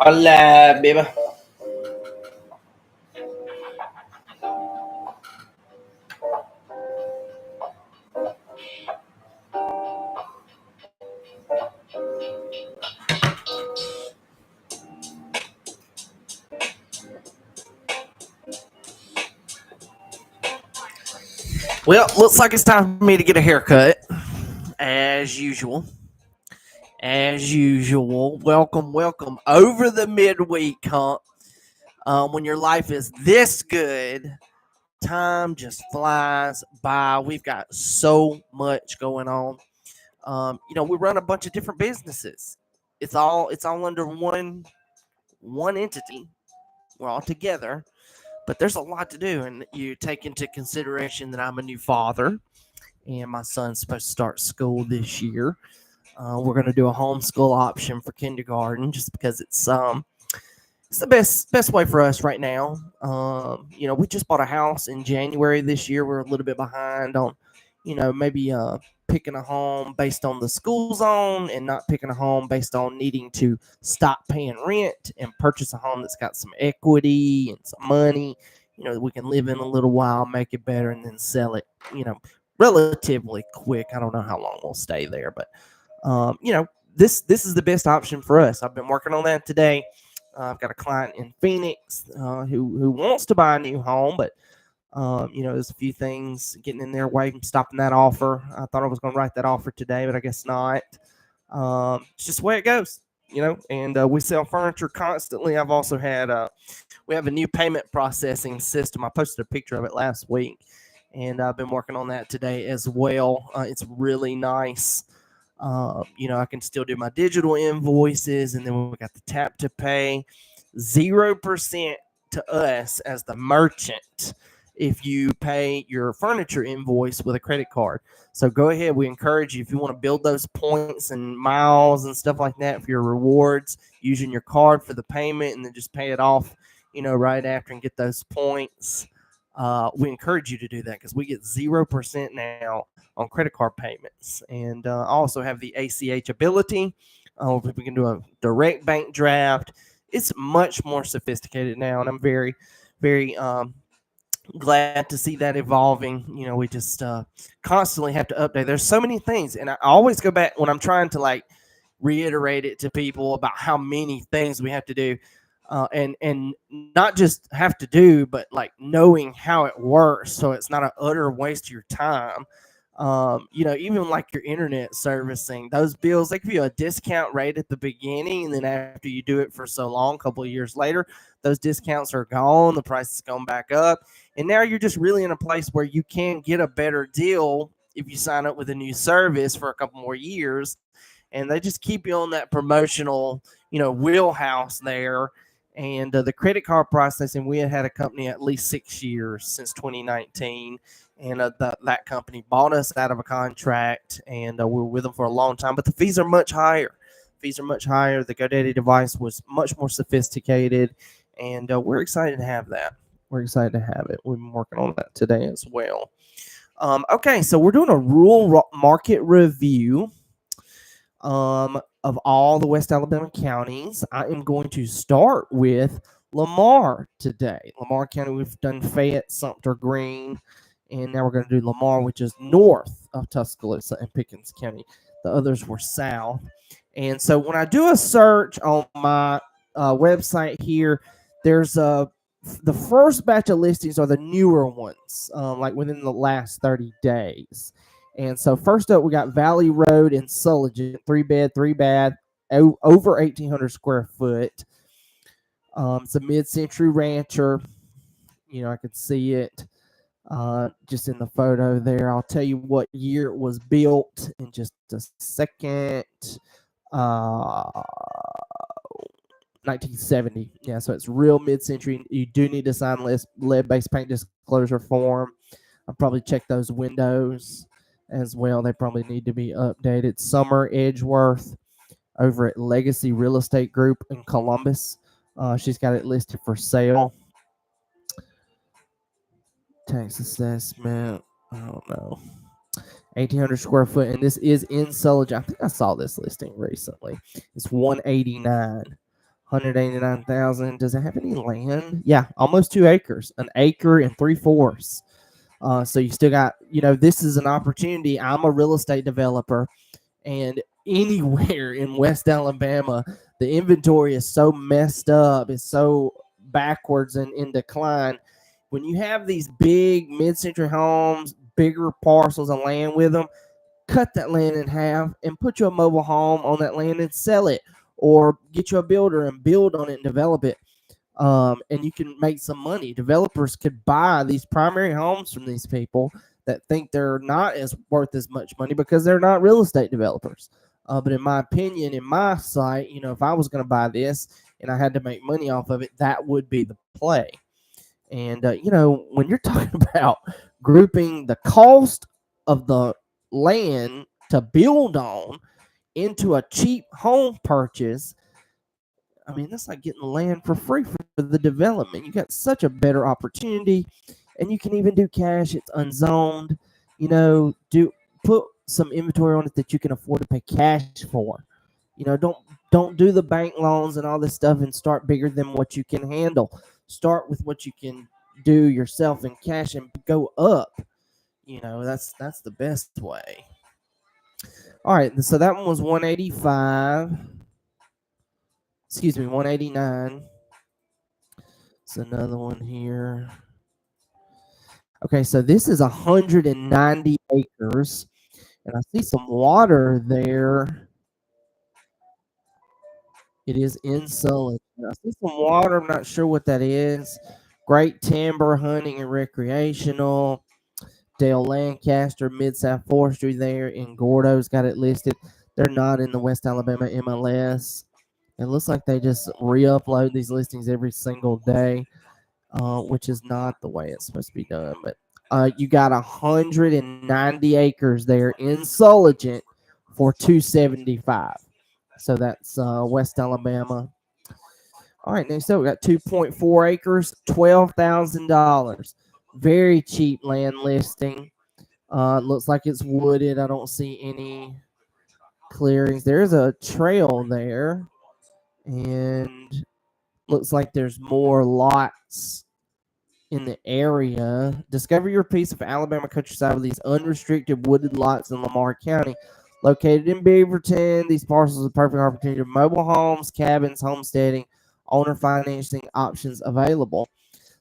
Hola, beba. Well, looks like it's time for me to get a haircut. As usual. Welcome over the midweek hump. When your life is this good, time just flies by. We've got so much going on. We run a bunch of different businesses. It's all under one entity. We're all together, but there's a lot to do, and you take into consideration that I'm a new father, and my son's supposed to start school this year. We're going to do a homeschool option for kindergarten, just because it's the best way for us right now. We just bought a house in January this year. We're a little bit behind on, maybe picking a home based on the school zone, and not picking a home based on needing to stop paying rent and purchase a home that's got some equity and some money, that we can live in a little while, make it better, and then sell it, relatively quick. I don't know how long we'll stay there, but this is the best option for us. I've been working on that today. I've got a client in Phoenix who wants to buy a new home, but there's a few things getting in their way from stopping that offer. I thought I was going to write that offer today, but I guess not. It's just the way it goes, and we sell furniture constantly. I've also had we have a new payment processing system. I posted a picture of it last week, and I've been working on that today as well. It's really nice. I can still do my digital invoices, and then we got the tap to pay. 0% to us as the merchant if you pay your furniture invoice with a credit card. So go ahead. We encourage you, if you want to build those points and miles and stuff like that for your rewards, using your card for the payment, and then just pay it off, right after, and get those points. We encourage you to do that, because we get 0% now on credit card payments. And I also have the ACH ability. We can do a direct bank draft. It's much more sophisticated now, and I'm very, very glad to see that evolving. We just constantly have to update. There's so many things, and I always go back when I'm trying to reiterate it to people about how many things we have to do. And not just have to do, but knowing how it works, so it's not an utter waste of your time. Even your internet servicing, those bills, they give you a discount rate at the beginning, and then after you do it for so long, a couple of years later, those discounts are gone, the price has gone back up, and now you're just really in a place where you can get a better deal if you sign up with a new service for a couple more years, and they just keep you on that promotional, wheelhouse there. And the credit card processing, we had a company at least 6 years, since 2019. And that company bought us out of a contract, and we were with them for a long time. But the fees are much higher. The GoDaddy device was much more sophisticated, and we're excited to have that. We've been working on that today as well. Okay, so we're doing a rural market review of all the West Alabama counties. I am going to start with Lamar today. Lamar County, we've done Fayette, Sumter, Greene, and now we're going to do Lamar, which is north of Tuscaloosa and Pickens County. The others were south. And so when I do a search on my website here, there's the first batch of listings are the newer ones, within the last 30 days. And so first up, we got Valley Road in Sulligent, 3-bed, 3-bath, over 1,800 square foot. It's a mid-century rancher. I could see it just in the photo there. I'll tell you what year it was built in just a second. 1970. Yeah, so it's real mid-century. You do need to sign lead-based paint disclosure form. I'll probably check those windows as well. They probably need to be updated. Summer Edgeworth over at Legacy Real Estate Group in Columbus. She's got it listed for sale. Tax assessment, I don't know. 1,800 square foot, and this is in Sulligent. I think I saw this listing recently. It's $189. $189,000. Does it have any land? Yeah, almost 2 acres, an acre and 3/4. So you still got, this is an opportunity. I'm a real estate developer, and anywhere in West Alabama, the inventory is so messed up, it's so backwards and in decline. When you have these big mid-century homes, bigger parcels of land with them, cut that land in half and put you a mobile home on that land and sell it, or get you a builder and build on it and develop it. And you can make some money. Developers could buy these primary homes from these people that think they're not as worth as much money because they're not real estate developers. But in my opinion, in my sight, if I was going to buy this and I had to make money off of it, that would be the play. And, when you're talking about grouping the cost of the land to build on into a cheap home purchase, I mean, that's like getting the land for free for the development. You got such a better opportunity, and you can even do cash. It's unzoned. Do put some inventory on it that you can afford to pay cash for. Don't do the bank loans and all this stuff and start bigger than what you can handle. Start with what you can do yourself in cash and go up. That's the best way. All right, so that one was 185. Excuse me, 189. It's another one here. Okay, so this is 190 acres, and I see some water there. It is in Sullivan. I see some water. I'm not sure what that is. Great timber, hunting, and recreational. Dale Lancaster, Mid-South Forestry there in Gordo's got it listed. They're not in the West Alabama MLS. It looks like they just re-upload these listings every single day, which is not the way it's supposed to be done. But you got 190 acres there in Sulligent for $275. So that's West Alabama. All right, next up we got 2.4 acres, $12,000. Very cheap land listing. Looks like it's wooded. I don't see any clearings. There's a trail there, and looks like there's more lots in the area. Discover your piece of Alabama countryside with these unrestricted wooded lots in Lamar County. Located in Beaverton, these parcels are a perfect opportunity for mobile homes, cabins, homesteading, owner financing options available.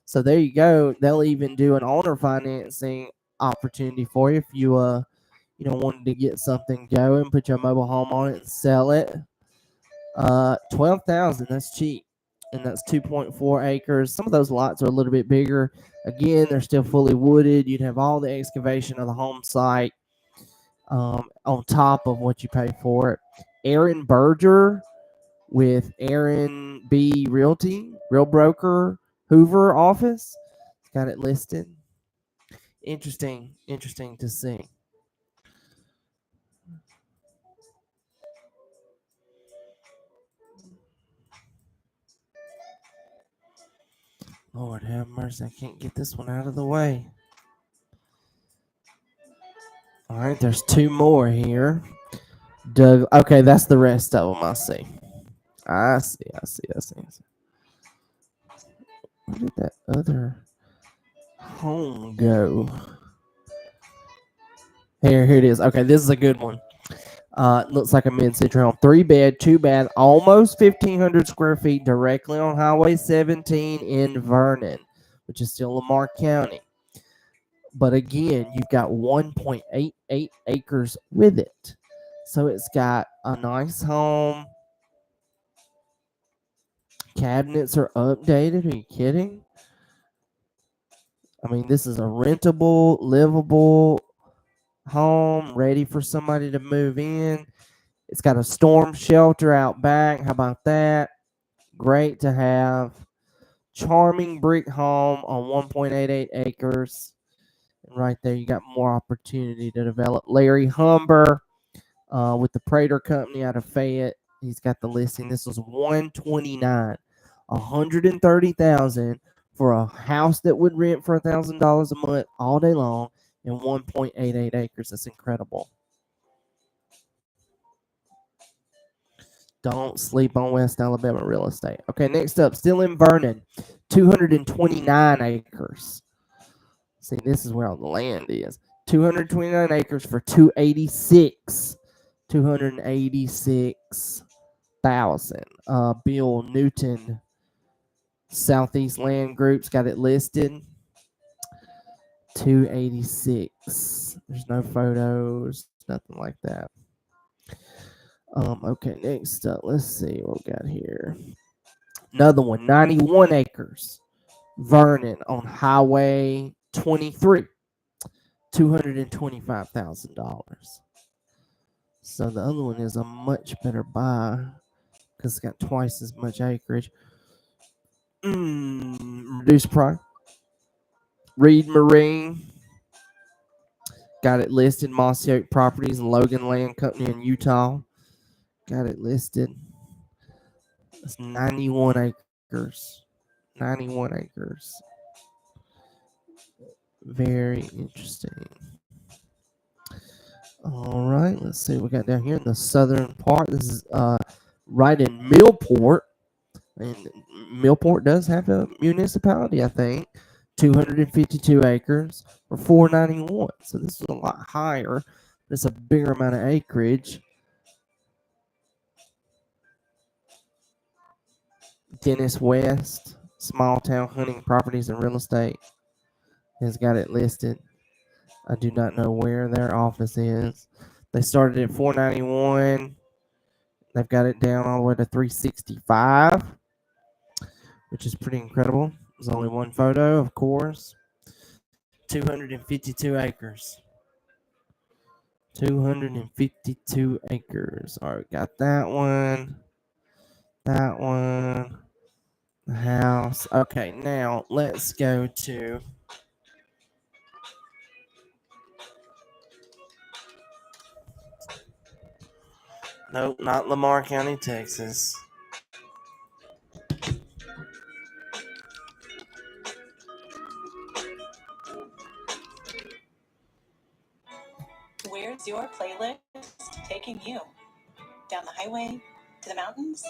So there you go. They'll even do an owner financing opportunity for you if you wanted to get something going, put your mobile home on it and sell it. 12,000. That's cheap, and that's 2.4 acres. Some of those lots are a little bit bigger. Again, they're still fully wooded. You'd have all the excavation of the home site on top of what you pay for it. Aaron Berger with Aaron B. Realty, Real Broker, Hoover office. Got it listed. Interesting to see. Lord have mercy, I can't get this one out of the way. All right, there's two more here. Doug, okay, that's the rest of them. I see. Where did that other home go? Here it is. Okay, this is a good one. Looks like a mid-century home. 3-bed, 2-bath, almost 1,500 square feet, directly on Highway 17 in Vernon, which is still Lamar County. But again, you've got 1.88 acres with it. So it's got a nice home. Cabinets are updated. Are you kidding? I mean, this is a rentable, livable home ready for somebody to move in. It's got a storm shelter out back. How about that? Great to have. Charming brick home on 1.88 acres. And right there, you got more opportunity to develop. Larry Humber with the Prater Company out of Fayette. He's got the listing. This was 129, 130,000 for a house that would rent for $1,000 a month all day long in 1.88 acres. That's incredible. Don't sleep on West Alabama real estate. Okay, next up, still in Vernon, 229 acres. See, this is where all the land is. 229 acres for 286. 286,000. Bill Newton, Southeast Land Group's got it listed. 286. There's no photos, nothing like that. Okay, next up, let's see what we got here. Another one, 91 acres. Vernon on Highway 23. $225,000. So the other one is a much better buy because it's got twice as much acreage. Reduced price. Reed Marine got it listed. Mossy Oak Properties and Logan Land Company in Utah got it listed. It's 91 acres. 91 acres. Very interesting. All right, let's see what we got down here in the southern part. This is right in Millport. And Millport does have a municipality, I think. 252 acres for $491. So this is a lot higher. It's a bigger amount of acreage. Dennis West, Small Town Hunting Properties and Real Estate, has got it listed. I do not know where their office is. They started at $491. They've got it down all the way to $365, which is pretty incredible. There's only one photo, of course. 252 acres. 252 acres. All right, got that one. That one. The house. Okay, now let's go to nope, not Lamar County, Texas. Where's your playlist taking you? Down the highway? To the mountains?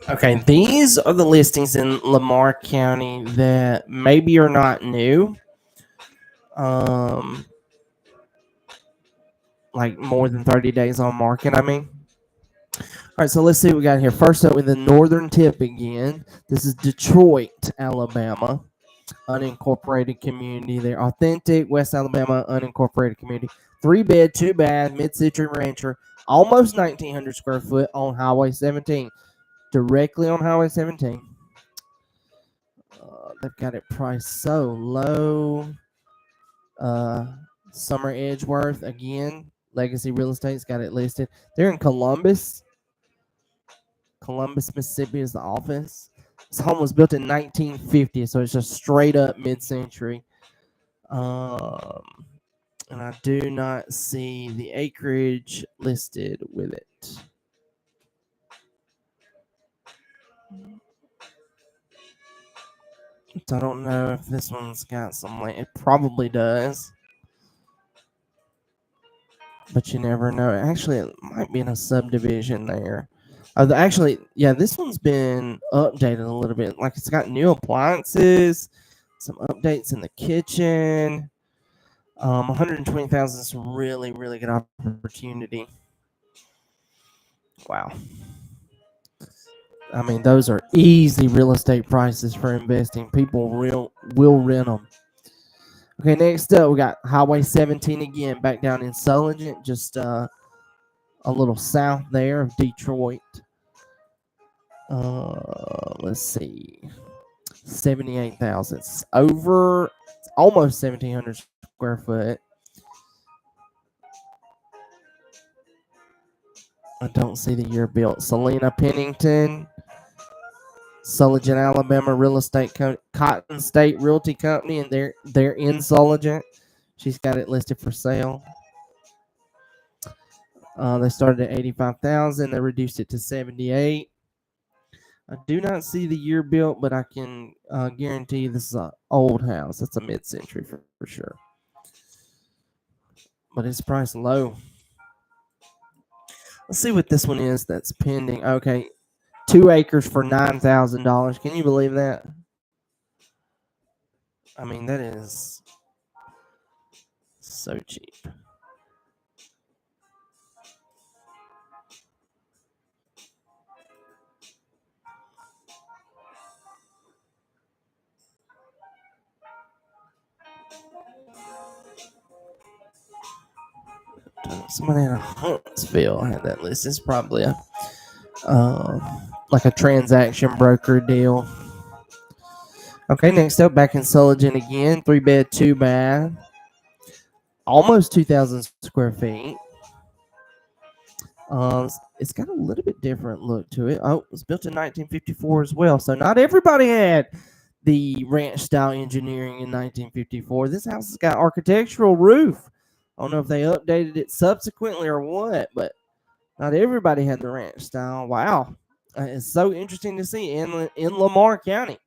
Okay, these are the listings in Lamar County that maybe are not new. Like more than 30 days on market, I mean. All right, so let's see what we got here. First up with the northern tip again. This is Detroit, Alabama. Unincorporated community there. Authentic West Alabama unincorporated community. 3-bed, 2-bath, mid-century rancher. Almost 1,900 square foot on Highway 17. Directly on Highway 17. They've got it priced so low. Summer Edgeworth, again. Legacy Real Estate's got it listed. They're in Columbus. Columbus, Mississippi is the office. This home was built in 1950, so it's just straight up mid-century. And I do not see the acreage listed with it. So I don't know if this one's got some land. It probably does. But you never know. Actually, it might be in a subdivision there. Actually, yeah, this one's been updated a little bit. Like, it's got new appliances, some updates in the kitchen. 120,000 is a really, really good opportunity. Wow. I mean, those are easy real estate prices for investing. People will rent them. Okay, next up, we got Highway 17 again, back down in Sulligent, just a little south there of Detroit. Let's see, 78,000. It's over almost 1,700 square foot. I don't see the year built. Selena Pennington, Sulligent, Alabama Real Estate Cotton State Realty Company, and they're in Sulligent. She's got it listed for sale. They started at 85,000. They reduced it to 78. I do not see the year built, but I can guarantee you this is an old house. That's a mid-century for sure. But it's priced low. Let's see what this one is that's pending. Okay, 2 acres for $9,000. Can you believe that? I mean, that is so cheap. Somebody in Huntsville had that list. It's probably a like a transaction broker deal. Okay, next up, back in Sullivan again, 3-bed, 2-bath, almost 2,000 square feet. It's got a little bit different look to it. Oh, it was built in 1954 as well. So not everybody had the ranch style engineering in 1954. This house has got architectural roof. I don't know if they updated it subsequently or what, but not everybody had the ranch style. Wow. It's so interesting to see in Lamar County.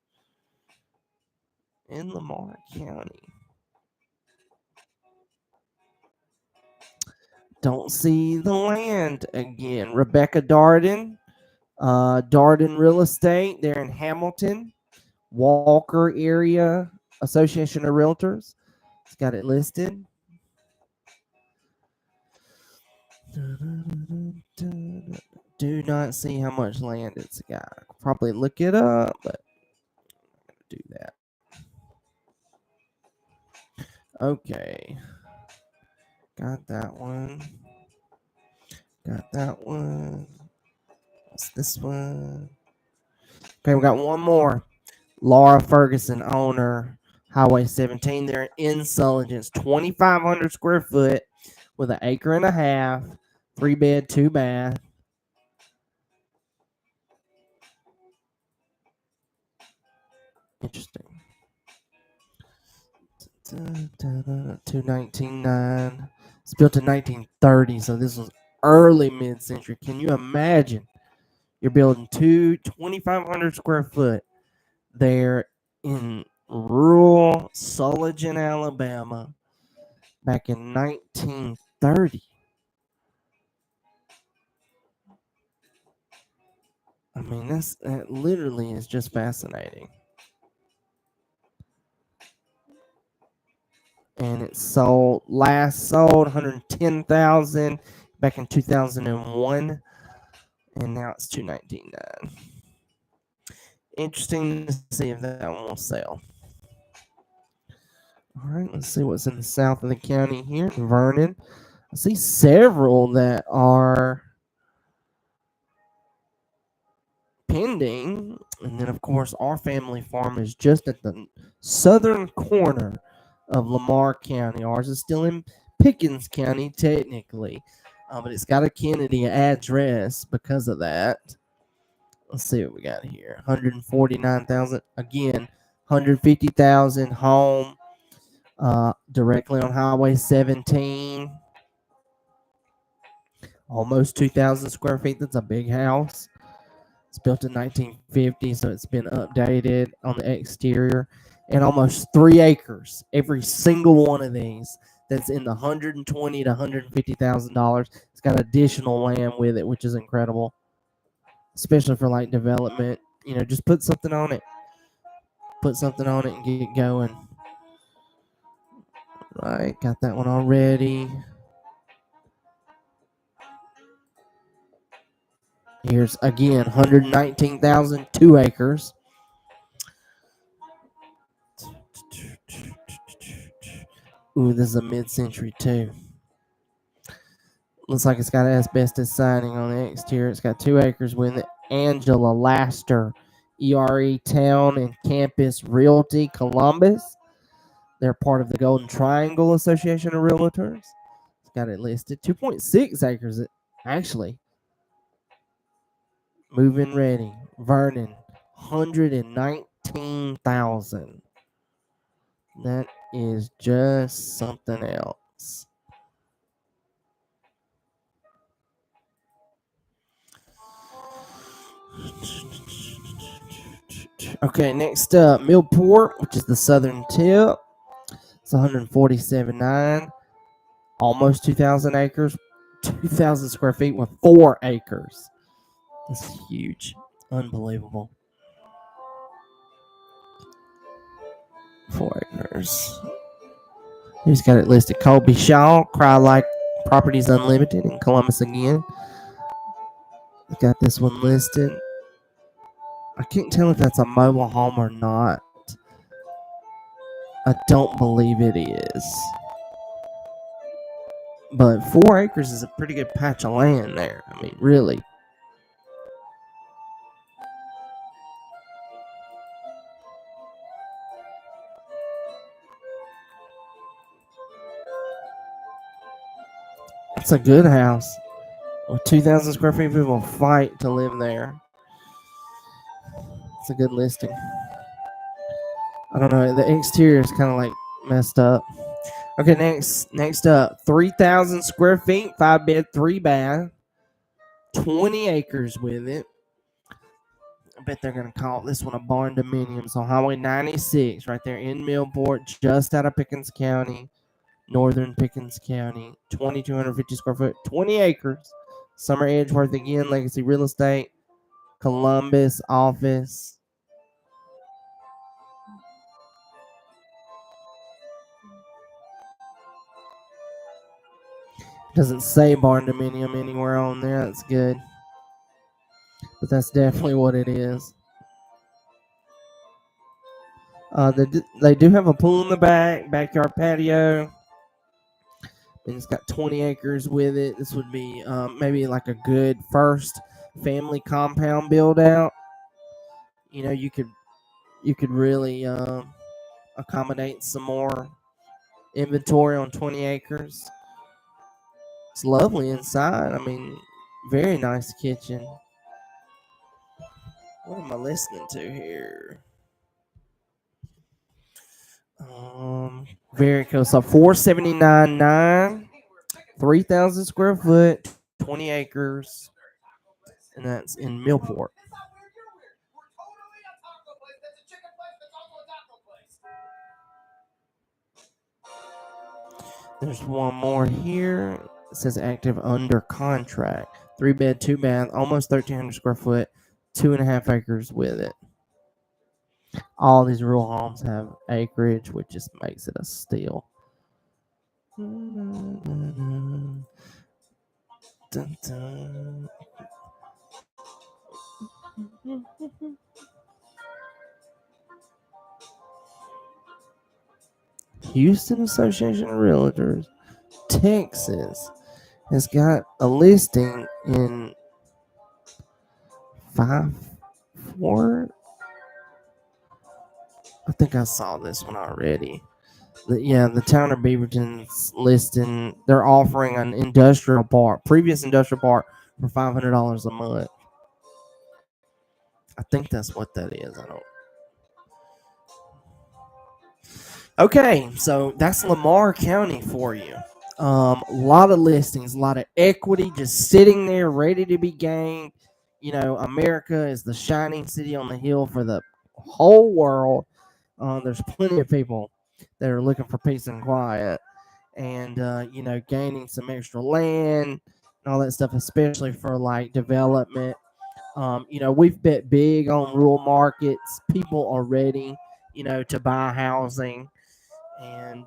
In Lamar County. Don't see the land again. Rebecca Darden, Darden Real Estate. They're in Hamilton, Walker Area Association of Realtors. It's got it listed. Do not see how much land it's got. Probably look it up, but I'm gonna do that. Okay. Got that one. Got that one. What's this one? Okay, we got one more. Laura Ferguson, owner, Highway 17. They're in Sullivan. It's 2,500 square foot with an acre and a half, 3-bed, 2-bath. Interesting. 219.9. It's built in 1930, so this was early mid-century. Can you imagine? You're building 2,500 square foot there in rural Sullivan, Alabama, back in 1930. I mean, that literally is just fascinating. And it sold 110,000 back in 2001, and now it's 219.9. Interesting to see if that one will sell. All right, let's see what's in the south of the county here. Vernon. I see several that are pending. And then, of course, our family farm is just at the southern corner of Lamar County. Ours is still in Pickens County, technically. But it's got a Kennedy address because of that. Let's see what we got here. 149,000. Again, 150,000 home directly on Highway 17. Almost 2,000 square feet. That's a big house. It's built in 1950, so it's been updated on the exterior. And almost 3 acres. Every single one of these that's in the $120,000 to $150,000. It's got additional land with it, which is incredible. Especially for like development. You know, just put something on it. Put something on it and get it going. Right, got that one already. Here's again 119,000, 2 acres. Ooh, this is a mid-century too. Looks like it's got asbestos siding on the exterior. It's got 2 acres with it. Angela Laster, ERE Town and Campus Realty, Columbus. They're part of the Golden Triangle Association of Realtors. It's got it listed. 2.6 acres, actually. Move-in ready. Vernon, 119,000. That is just something else. Okay, next up, Millport, which is the southern tip. It's 147.9, almost 2,000 acres, 2,000 square feet with 4 acres. That's huge. Unbelievable. 4 acres. Who's got it listed? Colby Shaw, Cry Like Properties Unlimited in Columbus again. Got this one listed. I can't tell if that's a mobile home or not. I don't believe it is. But 4 acres is a pretty good patch of land there. I mean, really. It's a good house. With 2,000 square feet, people fight to live there. It's a good listing. I don't know. The exterior is kind of like messed up. Okay, next up, 3,000 square feet, 5 bed, 3 bath, 20 acres with it. I bet they're gonna call this one a barn dominiums on Highway 96, right there in Millport, just out of Pickens County, northern Pickens County. 2,250 square foot, 20 acres. Summer Edgeworth again, Legacy Real Estate, Columbus office. Doesn't say barn dominium anywhere on there. That's good. But that's definitely what it is. They do have a pool in the back, backyard patio. And it's got 20 acres with it. This would be maybe like a good first family compound build out. You know, you could really accommodate some more inventory on 20 acres. It's lovely inside. I mean, very nice kitchen. What am I listening to here? Very cool. So 479.9, 3,000 square foot, 20 acres, and that's in Millport. There's one more here. It says active under contract. 3 bed, 2 bath, almost 1,300 square foot, 2.5 acres with it. All these rural homes have acreage, which just makes it a steal. Dun, dun. Houston Association of Realtors, Texas, has got a listing in 5-4. I think I saw this one already. The town of Beaverton's listing. They're offering an industrial park, previous industrial park, for $500 a month. I think that's what that is. I don't. Okay, so that's Lamar County for you. A lot of listings, a lot of equity just sitting there ready to be gained. You know, America is the shining city on the hill for the whole world. There's plenty of people that are looking for peace and quiet and, gaining some extra land and all that stuff, especially for like development. We've bet big on rural markets. People are ready, to buy housing. And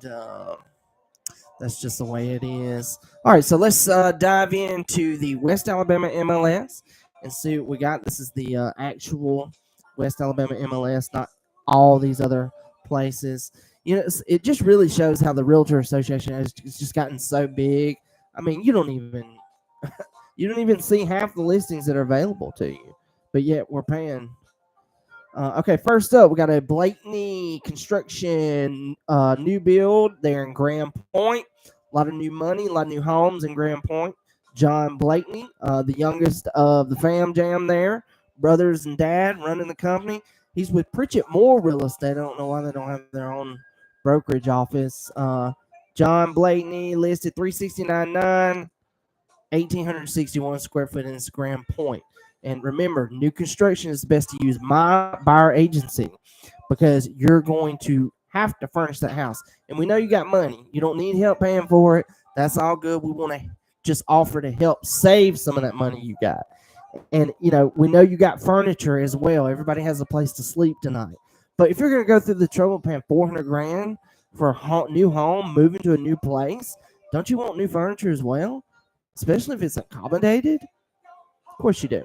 that's just the way it is. All right, so let's dive into the West Alabama MLS and see what we got. This is the actual West Alabama MLS, not all these other places. It just really shows how the Realtor Association has just gotten so big. I mean, you don't even see half the listings that are available to you, but yet we're paying. Okay, first up, we got a Blakeney Construction new build there in Grand Point. A lot of new money, a lot of new homes in Grand Point. John Blakeney, the youngest of the fam jam there, brothers and dad running the company. He's with Pritchett Moore Real Estate. I don't know why they don't have their own brokerage office. John Blakeney listed 369.9, 1,861 square foot in Grand Point. And remember, new construction is best to use my buyer agency because you're going to have to furnish that house. And we know you got money. You don't need help paying for it. That's all good. We want to just offer to help save some of that money you got. And we know you got furniture as well. Everybody has a place to sleep tonight. But if you're going to go through the trouble of paying $400,000 for a new home, moving to a new place, don't you want new furniture as well? Especially if it's accommodated? Of course you do.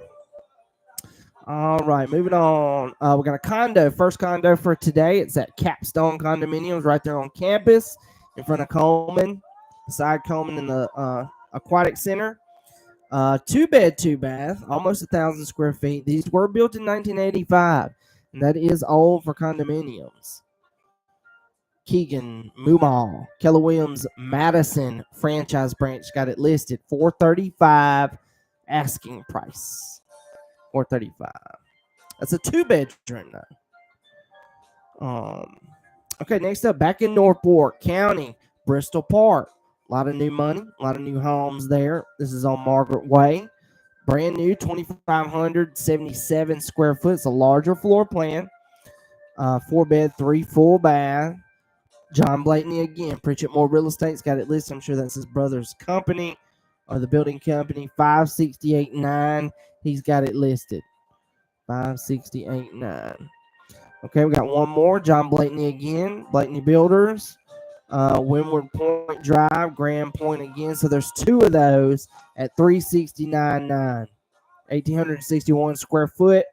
All right, moving on. We got a condo. First condo for today. It's at Capstone Condominiums right there on campus in front of Coleman, beside Coleman in the Aquatic Center. 2-bed, 2-bath, almost 1,000 square feet. These were built in 1985, and that is old for condominiums. Keegan, Moomaw, Keller Williams, Madison franchise branch got it listed $435 asking price. $435. That's a 2-bedroom though. Okay, next up, back in Norfolk County, Bristol Park. A lot of new money, a lot of new homes there. This is on Margaret Way. Brand new, 2,577 square foot. It's a larger floor plan. 4-bed, 3 full bath. John Blakeney again. Pritchett Moore Real Estate's got it listed. I'm sure that's his brother's company or the building company. 568.9. He's got it listed. 568.9. Okay, we got one more. John Blakeney again. Blakeney Builders. Windward Point Drive, Grand Point again. So there's 2 of those at 369.9. 1,861 square foot.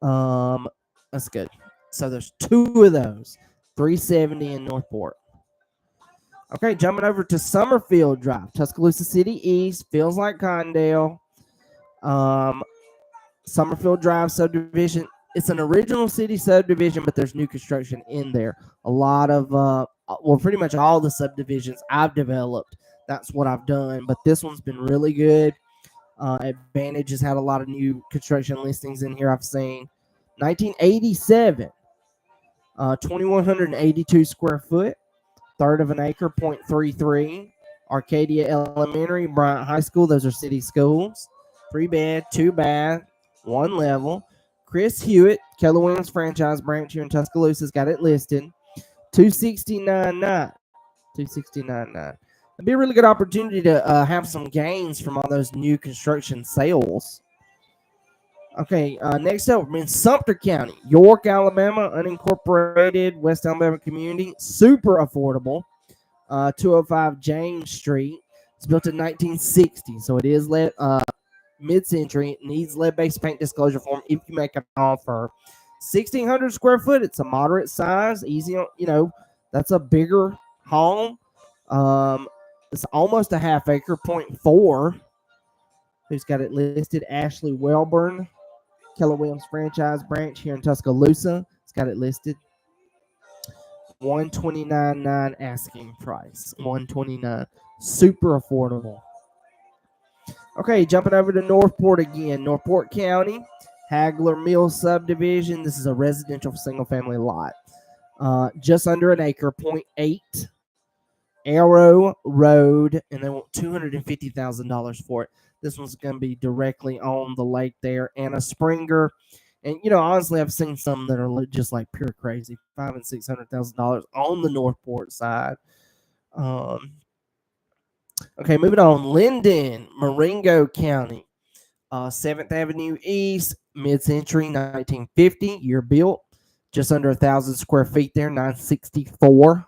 That's good. So there's 2 of those. 370 in Northport. Okay, jumping over to Summerfield Drive, Tuscaloosa City East. Feels like Condale. Summerfield Drive subdivision. It's an original city subdivision, but there's new construction in there. A lot of, pretty much all the subdivisions I've developed, that's what I've done. But this one's been really good. Advantage has had a lot of new construction listings in here I've seen. 1987, 2,182 square foot, third of an acre, 0.33. Arcadia Elementary, Bryant High School, those are city schools. 3-bed, 2-bath, 1 level. Chris Hewitt, Keller Williams franchise branch here in Tuscaloosa, has got it listed. $269.9. $269.9. It'd be a really good opportunity to have some gains from all those new construction sales. Okay, next up, we're in Sumter County, York, Alabama, unincorporated West Alabama community, super affordable. 205 James Street. It's built in 1960, so it is mid-century. It needs lead-based paint disclosure form if you make an offer. 1,600 square foot. It's a moderate size, easy. That's a bigger home. It's almost a half acre, 0.4. Who's got it listed? Ashley Welburn, Keller Williams franchise branch here in Tuscaloosa. It's got it listed. $129.9 asking price. $129. Super affordable. Okay, jumping over to Northport again. Northport County, Hagler Mill subdivision. This is a residential single-family lot. Just under an acre, 0.8. Arrow Road, and they want $250,000 for it. This one's going to be directly on the lake there. Anna Springer. And, honestly, I've seen some that are just like pure crazy. $500,000 and $600,000 on the Northport side. Okay, moving on. Linden, Marengo County. 7th Avenue East, mid-century, 1950. Year built. Just under 1,000 square feet there, 964.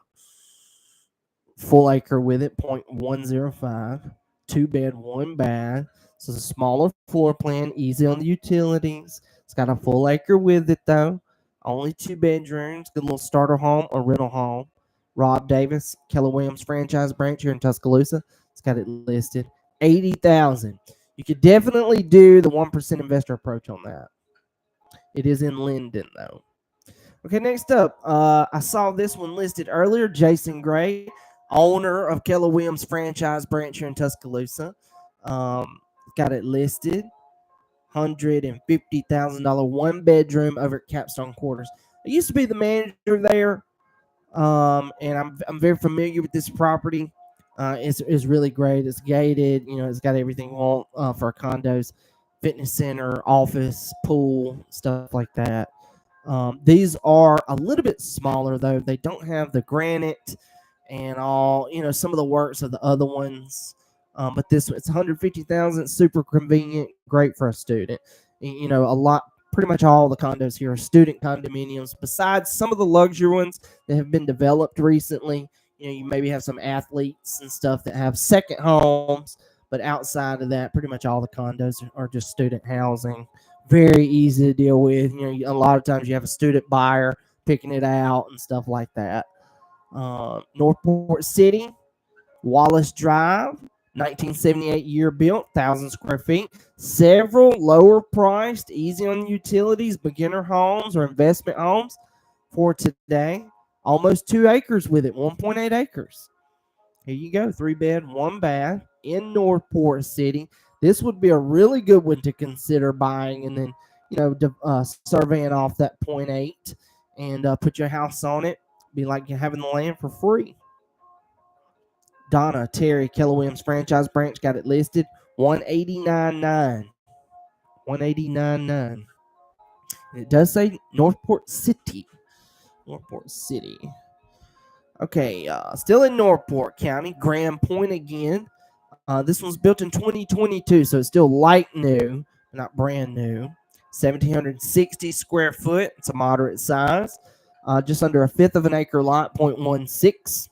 Full acre with it, 0.105. 2-bed, 1-bath. So it's a smaller floor plan, easy on the utilities. It's got a full acre with it, though. Only 2 bedrooms. Good little starter home or rental home. Rob Davis, Keller Williams franchise branch here in Tuscaloosa. It's got it listed. $80,000. You could definitely do the 1% investor approach on that. It is in Linden, though. Okay, next up, I saw this one listed earlier. Jason Gray, owner of Keller Williams franchise branch here in Tuscaloosa. Got it listed. $150,000 1-bedroom over at Capstone Quarters. I used to be the manager there, and I'm very familiar with this property. It's really great. It's gated. It's got everything you want for condos, fitness center, office, pool, stuff like that. These are a little bit smaller, though. They don't have the granite and all, some of the works of the other ones. But this one, it's 150,000, super convenient, great for a student. A lot, pretty much all the condos here are student condominiums. Besides some of the luxury ones that have been developed recently, you maybe have some athletes and stuff that have second homes. But outside of that, pretty much all the condos are just student housing. Very easy to deal with. A lot of times you have a student buyer picking it out and stuff like that. Northport City, Wallace Drive, 1978 year built, 1,000 square feet. Several lower priced, easy on utilities, beginner homes or investment homes for today. Almost 2 acres with it, 1.8 acres. Here you go, 3 bed, 1 bath in Northport City. This would be a really good one to consider buying, and then surveying off that 0.8 and put your house on it. Be like you're having the land for free. Donna Terry Keller Williams franchise branch got it listed 189.9. 189.9. It does say Northport City. Northport City. Okay, still in Northport County, Grand Point again. This one's built in 2022, so it's still light new, not brand new. 1,760 square foot. It's a moderate size. Just under a fifth of an acre lot, 0.16.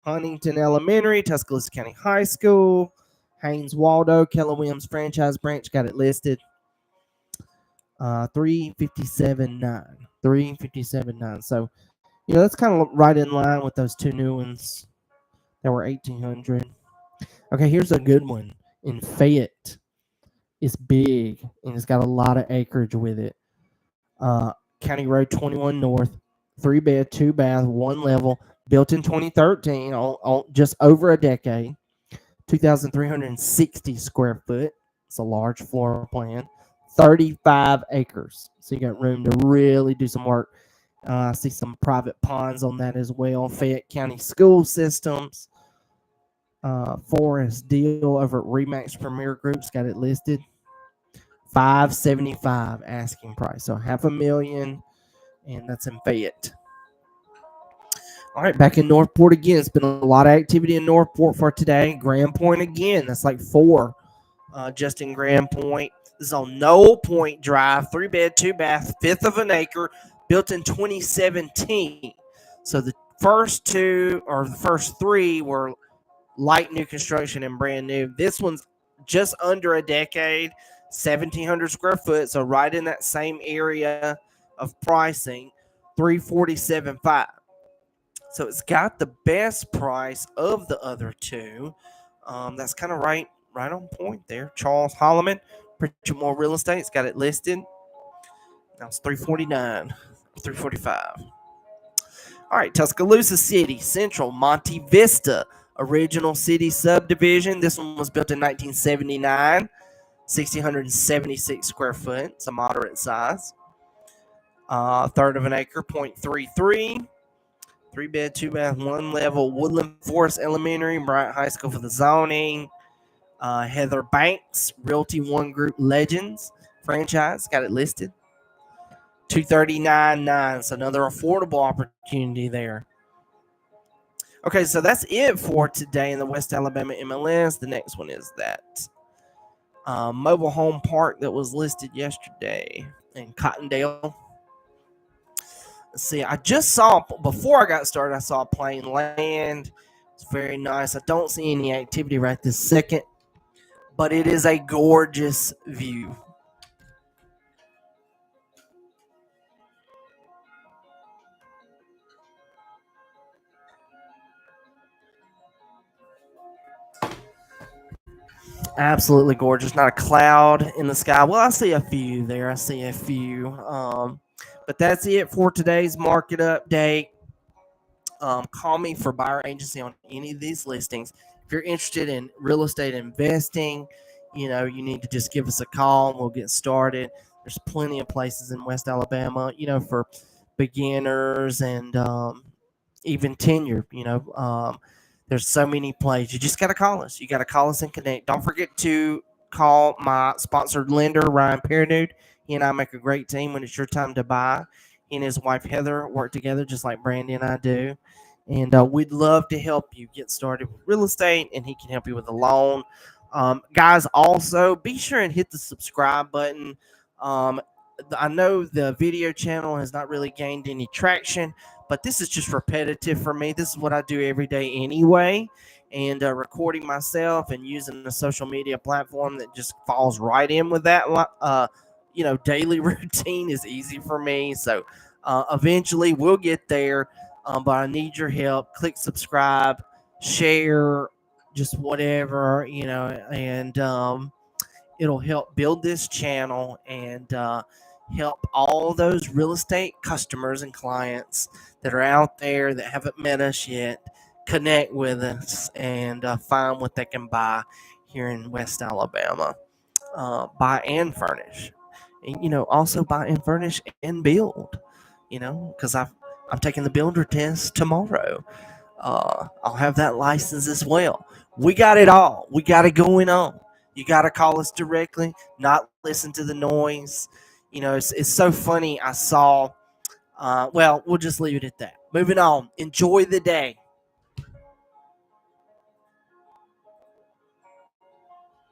Huntington Elementary, Tuscaloosa County High School, Haynes Waldo, Keller Williams franchise branch got it listed. 357.9. 357.9. So, that's kind of right in line with those 2 new ones that were 1,800. Okay, here's a good one in Fayette. It's big and it's got a lot of acreage with it. County Road 21 North, 3 bed, 2 bath, 1 level, built in 2013, on just over a decade. 2,360 square foot. It's a large floor plan. 35 acres. So you got room to really do some work. I see some private ponds on that as well. Fayette County School Systems. Forrest Deal over at Remax Premier Group's got it listed. $575 asking price. So $500,000, and that's in Fayette. All right, back in Northport again. It's been a lot of activity in Northport for today. Grand Point again. That's like 4 just in Grand Point. This is on Knoll Point Drive, 3 bed, 2 bath, fifth of an acre, built in 2017. So the first 2 or the first 3 were light new construction and brand new. This one's just under a decade, 1,700 square foot. So right in that same area of pricing, $347.5. So it's got the best price of the other 2. That's kind of right on point there. Charles Holloman, Pritchard Real Estate's got it listed. Now it's $349, $345. All right, Tuscaloosa City, Central, Monte Vista, original city subdivision. This one was built in 1979, 1,676 square foot. It's a moderate size. Third of an acre, 0.33. 3 bed, 2 bath, 1 level. Woodland Forest Elementary, Bryant High School for the zoning. Heather Banks, Realty One Group Legends franchise, got it listed. $239.9. So another affordable opportunity there. Okay, so that's it for today in the West Alabama MLS. The next one is that mobile home park that was listed yesterday in Cottondale. Let's see, I just saw, before I got started, I saw plain land. It's very nice. I don't see any activity right this second, but it is a gorgeous view. Absolutely gorgeous. Not a cloud in the sky. Well, I see a few there. But that's it for today's market update. Call me for buyer agency on any of these listings. If you're interested in real estate investing, you need to just give us a call and we'll get started. There's plenty of places in West Alabama, for beginners and even tenure, there's so many plays. You just got to call us. You got to call us and connect. Don't forget to call my sponsored lender, Ryan Pernude. He and I make a great team when it's your time to buy. He and his wife, Heather, work together just like Brandy and I do. And we'd love to help you get started with real estate, and he can help you with a loan. Guys, also be sure and hit the subscribe button. Um, I know the video channel has not really gained any traction, but this is just repetitive for me. This is what I do every day anyway. And recording myself and using a social media platform that just falls right in with that, daily routine is easy for me. So eventually we'll get there, but I need your help. Click subscribe, share, just whatever, and it'll help build this channel and help all those real estate customers and clients that are out there that haven't met us yet connect with us and find what they can buy here in West Alabama. Buy and furnish, and also buy and furnish and build. Because I'm taking the builder test tomorrow. I'll have that license as well. We got it all. We got it going on. You got to call us directly, not listen to the noise. It's so funny. I saw, we'll just leave it at that. Moving on. Enjoy the day.